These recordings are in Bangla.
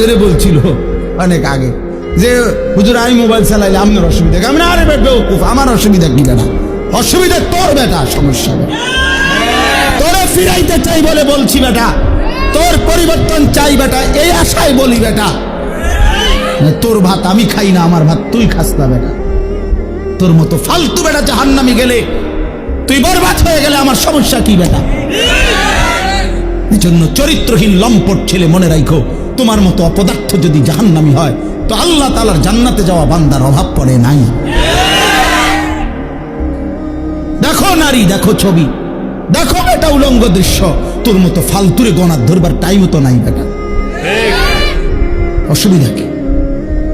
ধরে বলছিল অনেক আগে যে হুজুর আমি মোবাইল চালাইলে আপনার অসুবিধা, আমি না আরে বেউকুফ, আমার অসুবিধা কি বেটা, অসুবিধা তোর বেটা, সমস্যা বেটা, তোরে ফিরাইতে চাই বলে বলছি বেটা, তোর পরিবর্তন চাই বেটা, এই আশায় বলি বেটা। তোর ভাত আমি খাই না, আমার ভাত তুই খাস না বেটা, তোর মতো ফালতু বেটা জাহান্নামে গেলে, তুই বরবাদ হয়ে গেলে আমার সমস্যা কি বেটা। এজন্য চরিত্রহীন লম্পট ছেলে মনে রাখো, তোমার মতো অপদার্থ যদি জাহান্নামী হয় তো আল্লাহ তাআলার জান্নাতে যাওয়া বান্দার অভাব পড়ে নাই। দেখো নারী, দেখো ছবি, দেখো বেটা উলঙ্গ দৃশ্য, তোর মতো ফালতুরে গণার ধরবার টাইম তো নাই বেটা। অসুবিধা কি?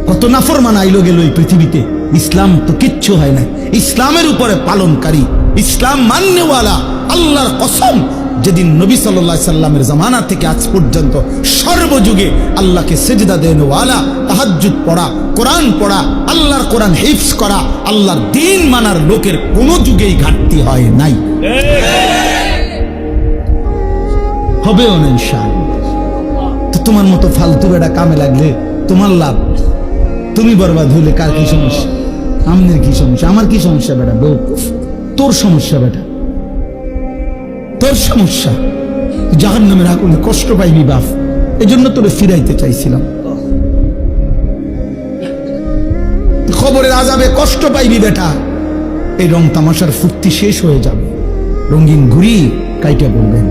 কত নাফরমান আইলো গেল এই পৃথিবীতে, ইসলাম তো কিচ্ছু হয় না। ইসলামের উপরে পালনকারী, ইসলাম মান্যওয়ালা, আল্লাহর কসম, যেদিন নবী সাল্লাল্লাহু আলাইহি সাল্লামের জামানা থেকে আজ পর্যন্ত সর্বযুগে আল্লাহকে সিজদা দেওয়ালা, তাহাজ্জুদ পড়া, কোরআন পড়া, আল্লাহর কোরআন হিফজ করা, আল্লাহর দ্বীন মানার লোকের কোন যুগেই ঘাটতি হয় নাই, হবেও না ইনশাআল্লাহ। তো তোমার মতো ফালতু বেটা কামে লাগলে তোমার লাভ, তুমি বরবাদ হইলে কার কি সমস্যা? আমাদের কি সমস্যা? আমার কি সমস্যা বেটা? বেউকুফ, তোর সমস্যা বেটা, তোর সমস্যা। জাহান্নামের আগুনে কষ্ট পাইবি বাপ, এজন্য তোরে ফিরাইতে চাইছিলাম। খবরের আযাবে কষ্ট পাইবি বেটা, এই রং তামাশার ফুর্তি শেষ হয়ে যাবে, রঙিন ঘুরি কাইটা বলবেন।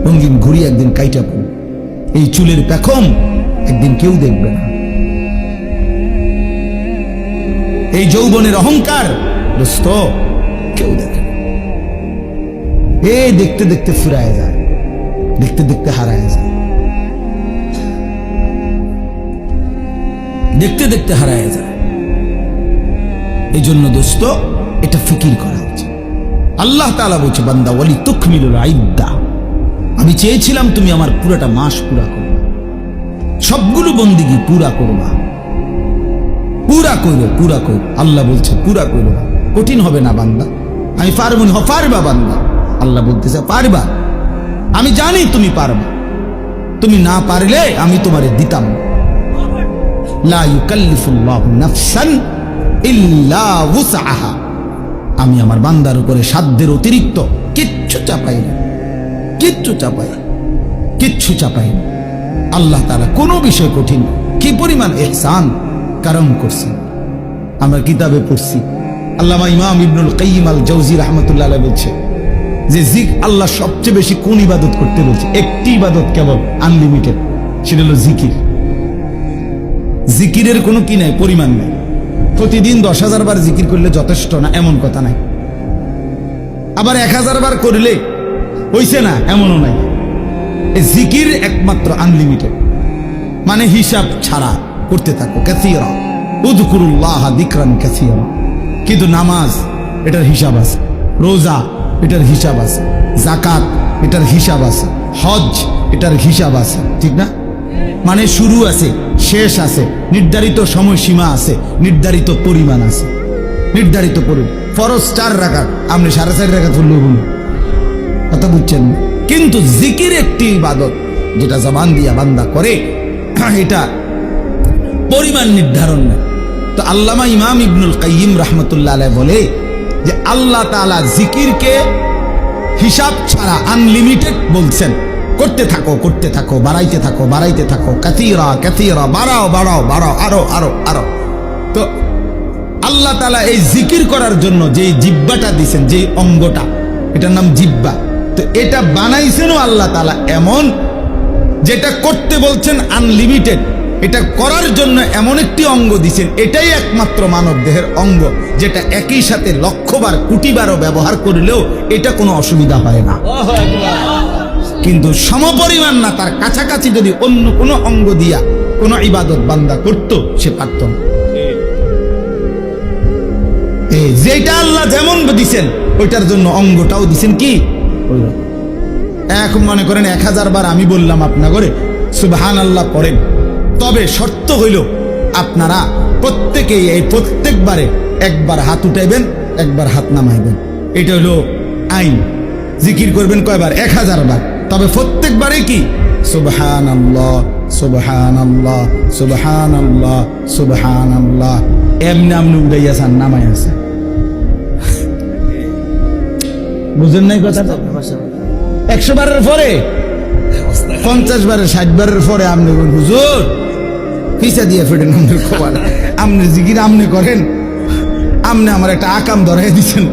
রঙিন ঘুরি একদিন কাইটা পড়বে, এই চুলের পেখম একদিন কেউ দেখবে না, এই যৌবনের অহংকার দোস্ত কেউ দেখে না। এ দেখতে দেখতে ফুরায় যায়, দেখতে দেখতে হারায় যায়, দেখতে দেখতে হারায় যায়। এই জন্য দোস্ত এটা ফিকির করা উচিত। আল্লাহ তাআলা বলছে, বান্দা ওয়ালি তুকমিলুল ইদ্দা, আমি চেয়েছিলাম তুমি আমার পুরোটা মাস পুরা করবে, সবগুলো বন্দিগি পুরা করবা, পুরা করো, পুরা করো। আল্লাহ বলছে পুরা করো, কঠিন হবে না বান্দা, আমি পারবো না। পারবা বান্দা, আল্লাহ বলতেছে পারবা, আমি জানি তুমি পারবা, তুমি না পারলে আমি তোমারে দিতাম। লা ইউকাল্লিফুল্লাহু নাফসান ইল্লা উসআহা, আমি আমার বান্দার উপরে সাধ্যের অতিরিক্ত কিচ্ছু চাপাই না, কিচ্ছু চাপাই, কিচ্ছু চাপাই না। আল্লাহ তাআলা কোনো বিষয় কঠিন, কি পরিমাণ ইহসান কারণ করছেন। আমরা কিতাবে পড়ছি, আল্লামা ইমাম ইবনুল কাইয়িম আল জাওজি রাহমাতুল্লাহ আলাইহি বলছে যে আল্লাহ সবচেয়ে বেশি কোন ইবাদত করতে বলছে? একটি ইবাদত কেবল, আনলিমিটেড, সেটা হলো জিকির। জিকিরের কোনো কি নাই, পরিমাণ নাই। প্রতিদিন 10,000 বার জিকির করলে যথেষ্ট না এমন কথা নাই, আবার 1000 বার করলে হইছে না এমনও নাই। এই জিকির একমাত্র আনলিমিটেড, মানে হিসাব ছাড়া করতে থাকো। কাসীরা উযকুরুল্লাহ যিকরান কাসীরা, কিন্তু নামাজ এটার হিসাব আছে, রোজা এটার হিসাব আছে, যাকাত এটার হিসাব আছে, হজ এটার হিসাব আছে, ঠিক না? মানে শুরু আছে, শেষ আছে, নির্ধারিত সময়সীমা আছে, নির্ধারিত পরিমাণ আছে, নির্ধারিত পরিমাণ। ফরজ 4 রাকাত, আপনি 4.5 রাকাত পড়লেও বলুন, কথা বুঝছেন? কিন্তু জিকির একটি ইবাদত যেটা জবান দিয়া বান্দা করে, এটা পরিমাণ নির্ধারণ না। তো আল্লামা ইমাম ইবনুল কাইয়িম রাহমাতুল্লাহ আলাইহি বলে যে আল্লাহ তাআলা জিকিরকে হিসাব ছাড়া আনলিমিটেড বলছেন, করতে থাকো, করতে থাকো, বাড়াইতে থাকো, বাড়াইতে থাকো, কাসীরা কাসীরা, বাড়াও বাড়াও বাড়াও, আরো আরো আরো। তো আল্লাহ তাআলা এই জিকির করার জন্য যে জিহ্বাটা দিয়েছেন, যে অঙ্গটা, এটার নাম জিহ্বা, তো এটা বানাইছেনও আল্লাহ তাআলা এমন, যেটা করতে বলছেন আনলিমিটেড, এটা করার জন্য এমন একটি অঙ্গ দিছেন, এটাই একমাত্র মানব দেহের অঙ্গ, যেটা একই সাথে লক্ষবার কোটিবারও ব্যবহার করলেও এটা কোনো অসুবিধা হয় না। কিন্তু সমপরিমাণ না, তার কাছাকাছি যদি অন্য কোনো অঙ্গ দিয়া কোনো ইবাদত বান্দা করত, সে পারত না। যেটা আল্লাহ যেমন দিছেন ওইটার জন্য অঙ্গটাও দিছেন কি ওইরকম। এখন মনে করেন 1000 বার আমি বললাম আপনা করে সুবহানাল্লাহ পড়েন, তবে শর্ত হইল আপনারা প্রত্যেকেই এই প্রত্যেকবারে একবার হাত উঠাইবেন, একবার হাত নামাইবেন, এটা হলো আইন। জিকির করবেন কয়বার? 1000 বার। তবে প্রত্যেকবারে কি সুবহানাল্লাহ সুবহানাল্লাহ সুবহানাল্লাহ সুবহানাল্লাহ এমনি আমনি উড়াইয়াছেন নামাই আছে। বুঝেন নাই কথাটা? 100 বারের পরে 50 বারের 60 বারের পরে আপনি বলেন হুজুর পিছা দিয়ে ফেটেন আমাদের খবর, আপনি জিকির আপনি করেন, আপনি আমার একটা আকাম ধরাই দিচ্ছেন,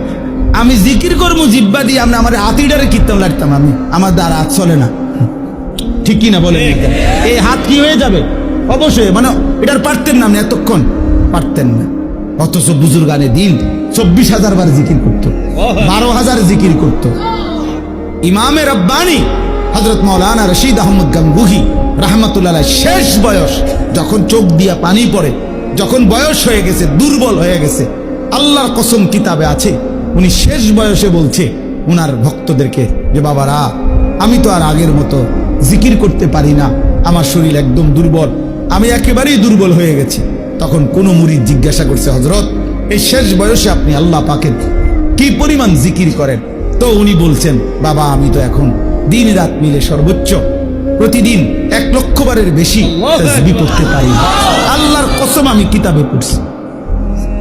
আমি জিকির করবো জিব্বা দিয়ে, আপনি আমার হাতিটারে কীর্তন লাগতাম, আমি আমার দ্বারা হাত চলে না। ঠিক কিনা বলেন? এই হাত কি হয়ে যাবে? অবশ্যই, মানে এটার পারতেন না, আপনি এতক্ষণ পারতেন না। অথচ বুজুর্গানে দিন 24,000 বার জিকির করতো, 12,000 জিকির করতো। ইমামে রব্বানি হযরত মাওলানা রশিদ আহমদ গাঙ্গুহি রাহমাতুল্লাহ শেষ বয়স, যখন চোখ দিয়া পানি পড়ে, যখন বয়স হয়ে গেছে, দুর্বল হয়ে গেছে, আল্লাহর কসম কিতাবে আছে, উনি শেষ বয়সে বলছে উনার ভক্তদেরকে যে বাবারা, আমি তো আর আগের মতো জিকির করতে পারি না, আমার শরীর একদম দুর্বল, আমি একেবারেই দুর্বল হয়ে গেছি। তখন কোন মুরিদ জিজ্ঞাসা করছে, হযরত এই শেষ বয়সে আপনি আল্লাহ পাকের কি পরিমাণ জিকির করেন? তো উনি বলছেন, বাবা আমি তো এখন দিন রাত মিলে সর্বোচ্চ প্রতিদিন 1 লক্ষ বারের বেশি তাসবিহ পড়তে পারি। আল্লাহর কসম আমি কিতাবে পড়ছি।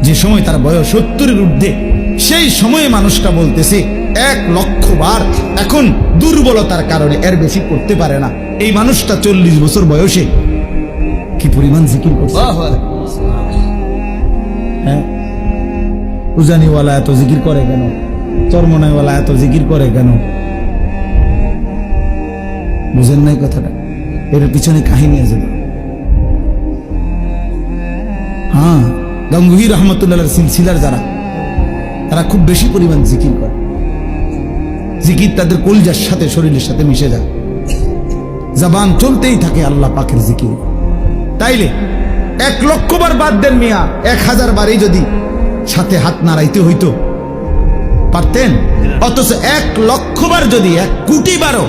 যে সময় তার বয়স 70-এর ঊর্ধ্বে, সেই সময়ে মানুষটা বলতেছে 1 লক্ষ বার, এখন দুর্বলতার কারণে এর বেশি করতে পারে না। এই মানুষটা 40 বছর বয়সে কি পরিমাণ জিকির করছে। হ্যাঁ, উজানিওয়ালা এত জিকির করে কেন? চরমনাইওয়ালা এত জিকির করে কেন? বুঝেন নাই কথাটা? এর পিছনে কাহিনী আছে। হ্যাঁ, গাঙ্গুহি রহমতুল্লাহ সিলসিলার যারা, তারা খুব বেশি পরিমাণ জিকির করে। জিকির তাদের কলজার সাথে, শরীরের সাথে মিশে যায়, জবান চলতেই থাকে আল্লাহ পাকের জিকির। তাইলে 1 লক্ষ বার বাদ দেন মিয়া, 1000 বারই যদি সাথে হাত নাড়াইতে হইতো পারতেন। অথচ 1 লক্ষ বার যদি 1 কোটি বারও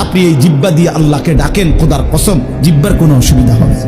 আপনি এই জিব্বা দিয়ে আল্লাহকে ডাকেন, খোদার কসম জিব্বার কোনো অসুবিধা হবে না।